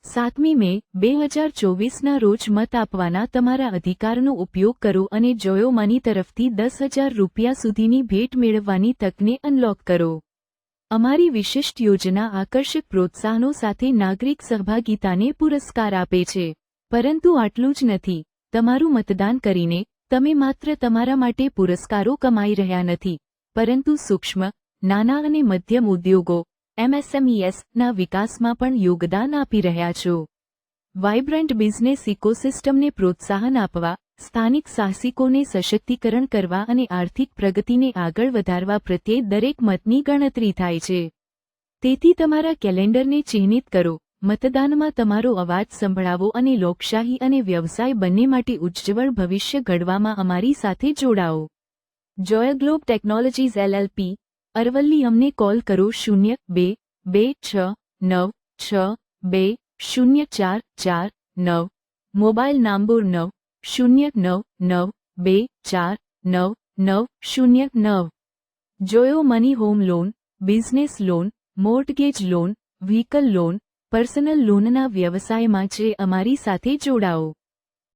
7મી મે 2024ના રોજ મત આપવાના તમારા અધિકારનો ઉપયોગ કરો અને જોયો મની તરફથી 10,000 રૂપિયા સુધીની ભેટ મેળવવાની તકને અનલોક કરો। અમારી વિશિષ્ટ યોજના આકર્ષક પ્રોત્સાહનો સાથે નાગરિક સહભાગિતાને પુરસ્કાર આપે છે। પરંતુ આટલું જ નથી, તમારું મતદાન કરીને તમે માત્ર તમારા માટે પુરસ્કારો કમાઈ રહ્યા નથી, પરંતુ સૂક્ષ્મ, નાના અને મધ્યમ ઉદ્યોગો MSMEs ના વિકાસમાં પણ યોગદાન આપી રહ્યા છો। વાઇબ્રન્ટ બિઝનેસ ઇકોસિસ્ટમને પ્રોત્સાહન આપવા, સ્થાનિક સાહસિકોને સશક્તિકરણ કરવા અને આર્થિક પ્રગતિને આગળ વધારવા પ્રત્યે દરેક મતની ગણતરી થાય છે। તેથી તમારા કેલેન્ડરને ચિહ્નિત કરો, મતદાનમાં તમારો અવાજ સંભળાવો અને લોકશાહી અને વ્યવસાય બંને માટે ઉજ્જવળ ભવિષ્ય ઘડવામાં અમારી સાથે જોડાઓ। Joy globe technologies LLP, Aravalli. અમને કોલ કરો 0226620449। Mobile number 9099249909। જોયો money home loan, business loan, mortgage loan, vehicle loan, personal લોનના વ્યવસાયમાં છે અમારી સાથે જોડાઓ।